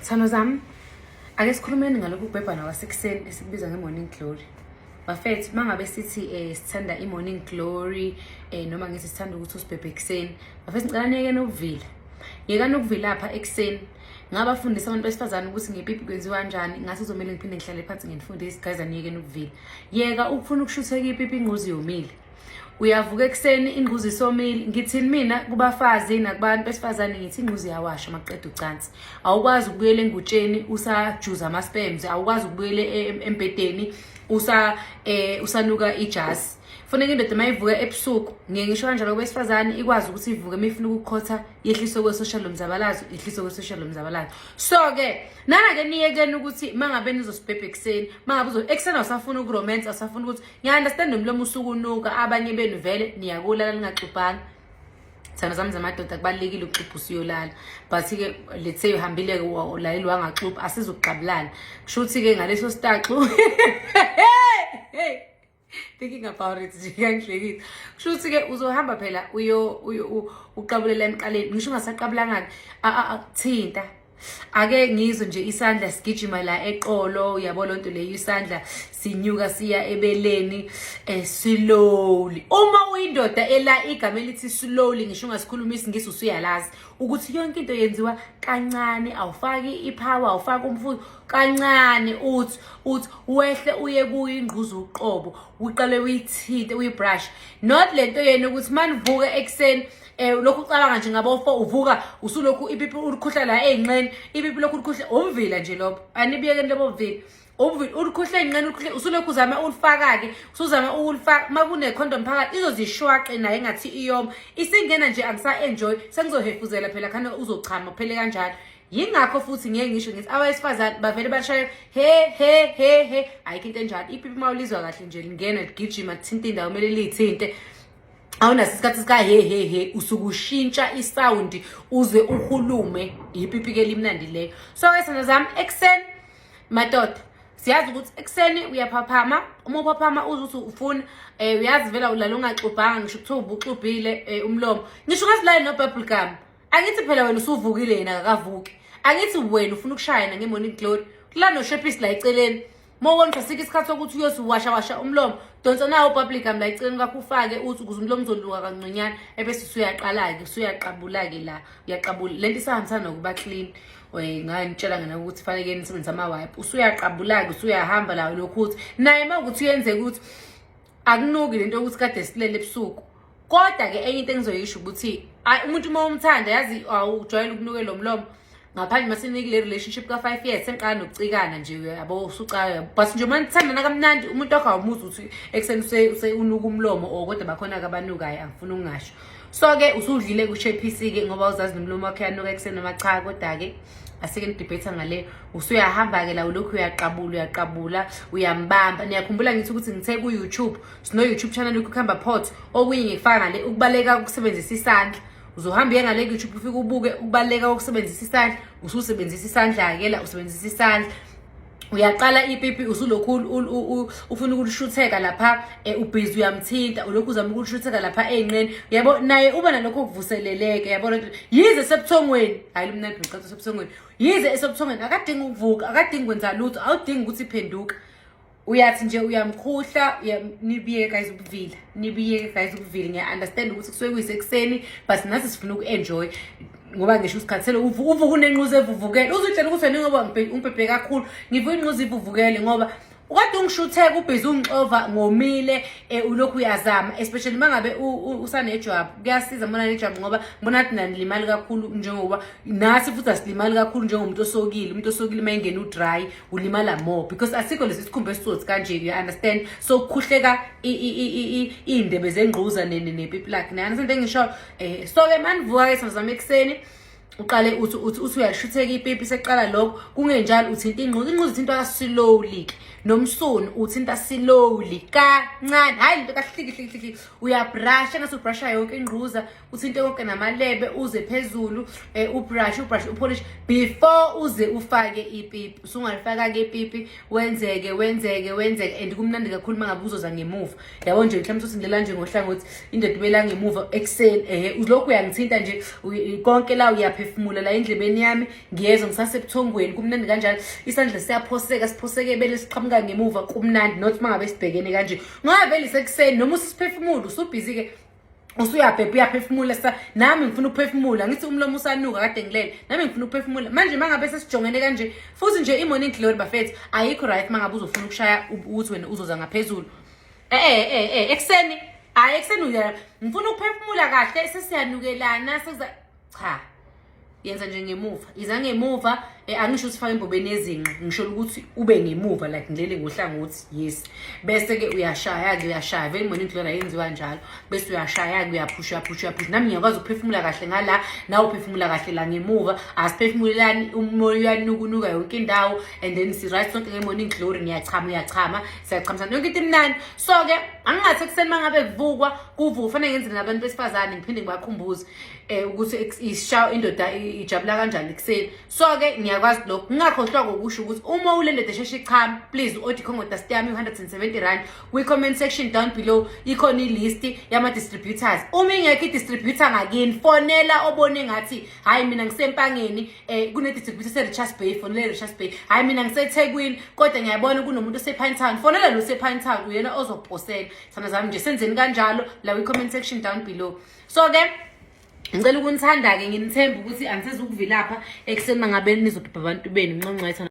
Sithando zami, ake sikhulumeni ngalokhu kubhebhana wasekuseni esikubiza nge-morning glory. Bafethu, mangabe sithi sithanda i-morning glory noma ngithi sithanda ukuthi usibhebhe ekuseni. Bafethu, ngicela niyekeni ukuvila. Yekani ukuvila lapha ekuseni. Ngabafundisa abantu besifazane ukuthi ngepipi kwenziwa kanjani. Ngathi kuzomela ngiphinde ngihlale phansi ngifundise guys niyekeni ukuvila. Yeka ukufuna ukushutheka ipipi ingquzi yomile. Uyavuka ekuseni ingquzi isomile. Ngithini mina kubafazi nakubantu besifazane ngithi ingquzi yawasha maqedwe ucansi. Awukwazi ukubuyela engutsheni usajuza ama sperms, awukwazi ukubuyela embedeni usanuka ijazi. Kufanele indoda mayivuka ebusuku, ngisho kanjalo kwesifazane ikwazi ukuthi ivuke mifuna ukukhotha yehliso kwesocial umzabalazo, yehliso kwesocial umzabalazo. So ke nana-ke niyekeni ukuthi mangabe nizosibhebhe ekuseni, mangabe ekuseni awusafuna ukuromance, awusafuna ukuthi ngiya-understand nomlomo usukunuka, abanye benu vele niyakulala ningaxubhanga. Thando zami zamadoda kubalulekile ukuxubha usiyolala, but-ke let's say uhambile ulaleli wangaxubha asizukuqabulana. Kusho ukuthi-ke ngaleso staxu thinking about it nje kangihlekile. Kusho ukuthi-ke uzohamba phela uqabulela emqaleni, ngisho ungasaqabulanga thinta. Ake ngizwe nje isandla sigijima la eqolo, uyabona lonto leyo isandla sinyuka siya ebeleni slowly. Uma uyindoda ela igama elithi slowly, ngisho ungasikhulumisi ngisi usuyalazi ukuthi yonke into yenziwa kancane, awufaki ipower, awufaki umfutho kancane, uthi wehle uye kuyingquzu uqobo, uqale uyithinte uyibrush. Not lento yena ukuthi manivuka ekuseni lokhu ucabanga nje ngabo4 uvuka usulokhu ipipi ulikhuhla la einqeni, ipipi lokhu ulikhuhla umvila nje lobo. Anibiyekeni lebo vila. Umvila ulikhuhla einqeni ulikhuhla usulokhu uzama ulifaka ke, usuzama ukulifaka makune condom phakathi izozishwaqe naye engathi iyoma. Isingena nje angisa enjoy, sengizohefuzela phela khana uzochama phele kanjalo. Yingakho futhi ngeke ngisho ngithi abesifazane bavele bashaya he ayikho into enjalo. Ipipi mawulizwa kahle nje lingena ligijima lithinta indawo kumele lithinte. Awunaso isikhathi sika he usukushintsha isound uze uhulume, ipipi ke limnandi leyo. So ke sithando zami, ekuseni madoda siyazi ukuthi ekuseni uyaphaphama. Uma uphaphama uzuthi ufuna uyazi vela ulala ungaxubhanga, ngisho kuthiwa ubuxubhile umlomo, ngisho ungasilali no bubble gum. Angithi phela wena usuvukile yena akakavuki. Angithi wena ufuna ukushayana nge-morning glory la no shepis la eceleni. Mawona fasika isikhathi sokuthi uyosiwasha umlomo, donsa nawo public am la eceleni kakho ufake uthi ukuze umlomo uzoluka kanconyana ebese usuyaqala ke usuyaqabula ke la uyaqabula lento isahambisana nokuba clean. Ngayitshela ngena ukuthi fanele nisebenzise ama wipe, usuyaqabula ke usuyahamba la lokho uthi naye mawukuthi uyenze ukuthi akunuki lento ukuthi kade silele ebusuku. Kodwa ke enye into engizoyisho ukuthi umuntu uma umthanda yazi awujwayela ukunuke lo mlomo. Ngaphandle masinike le relationship ka 5 years sengiqala nokucikana nje yabo usucaya, but nje manje thandana kamnandi umuntu wakho awumuzi ukuthi ekseni unuka umlomo kodwa bakhona kabanukayo angifuna ukungasho. So ke usudlile ku shepisi ke ngoba uzazi nomlomo wakhe yanuka ekseni noma cha, kodwa ke asike nidebate ngale usuyahamba ke la lokhu uyaqabula uyambamba. Niyakhumbula ngithi ukuthi ngithe ku YouTube sino YouTube channel ukuhamba pot okunye ngifaka ngale ukubaleka ukusebenzisa isandla. Uzohamba ngale YouTube ufike ubuke ukubaleka ukusebenzisa isandla, ususebenzisa isandla ke la usebenzisa isandla. Uyaqala ipipi usulokhu ufuna ukulishutheka lapha ubhizi uyamthinta, ulokhu uzama ukulishutheka lapha einqeni. Yabo naye uba nalokho ukuvuseleleke, yabona yize sebuthongweni, hayi lumnandi ngiqhatha sebuthongweni. Yize esebuthongweni akadingi ukuvuka, akadingi kwenza lutho, awudingi ukuthi iphenduka. Uyathi nje uyamkhuhla, nibiye guys ukuvila. Nibiye guys ukuvila. Ngiya understand ukuthi kusuke kuyisekuseni, but nathi sifuna uku-enjoy. Ngoba ngisho usikhathele uvuka unenquzo evuvukele. Uzutshela ukuthi wena ngoba umbhebhe kakhulu, ngivuka inquzo ivuvukele ngoba ukade ungishutheka ubhizi ungixova ngomile ulokhu uyazama, especially mangabe usanejwabu. Kuyasiza mina nejwabu ngoba ngibona ukuthi nanilimali kakhulu njengoba nathi futhi asilimali kakhulu njengomuntu osokile. Umuntu osokile mayingena udry ulimala more because asikho lesi sikhumba esisothi kanje, you understand. So kukhuhleka indebe zengquza nepipi lakhe. Nani into engisho so ke manivuka ke sizama ekuseni uqale uthi uyashutheka ipipi seqala lokho kungenjalo uthinta inquzo ithintwa slowly nomsuni uthinta slowly kancane, hayi into kahliki uyabrush ngasubrush yonke ingquza uthinte konke namalebe uze phezulu ubrush upolish before uze ufake ipipi. Usungalifaka ke ipipi wenzeke and kumnandi kakhulu mangabe uzoza ngemuva. Yabo nje mhlawumbe usindelela nje ngohlangothi indoda ibela ngemuva ekuseni uzolokhu uyangithinta nje konke la uyaphe ngiyaphefumula la endlebeni yami ngiyezwa ngisasebuthongweni kumnandi kanjalo isandla siyaphoseka siphoseke ebele siqhamuka ngemuva kumnandi not mangabe sibhekene kanje ngoba vele isekuseni noma usiphefumulo usubhizi ke usuyabhebha uyaphefumula nami ngifuna ukuphefumula ngithi umlomo usanuka kade ngilele nami ngifuna ukuphefumula manje mangabe sesijongene kanje futhi nje i-morning glory bafethu ayikho right mangabe uzofuna ukushaya ukuthi wena uzoza ngaphezulu ekseni ekseni ngifuna ukuphefumula kahle sesiyanukelana cha yenza nje ngemuva iza ngemuva angisho ukuthi faka embobeni yezinqa ngisho ukuthi ube ngemuva like ngilele ngohlangothi yes bese ke uyashaya vele morning glory ayenziwa njalo bese uyashaya uyaphusha nami ngiyakwazi ukuphefumula kahle ngala nawe uphefumula kahle la ngemuva asiphefumulelani umoya uyanukunuka yonke indawo and then si right sonke nge-morning glory uyachama siyachamisana yonke into imnandi so ke angingathi ekuseni mangabe kuvukwa kuvuka kufanele ngenze nabantu besifazane ngiphinde ngibakhumbuze ukuthi ishawa indoda ijabula kanjani ekuseni so ke ngiyakwazi lokho ngingakhohlwa ngokusho ukuthi uma ulendede esheshe ichama please u-odikhongoda stami 170 rand kwi-comment section down below ikhona ilist yama-distributors uma ingekho i-distributor ngakini fonela obone ngathi hayi mina ngisempangeni kune-distributor se-Richards Bay fonele Richards Bay hayi mina ngiseThekwini kodwa ngiyabona kunomuntu ose-Pinetown fonela lo ose-Pinetown uyena ozokuphosela sana zami nje senzeni kanjalo la kwi-comment section down below so ke ngicela ukunithanda ke nginithemba ukuthi angisezukuvila lapha ekuseni mangabe nizobhebha abantu benu nqonqetha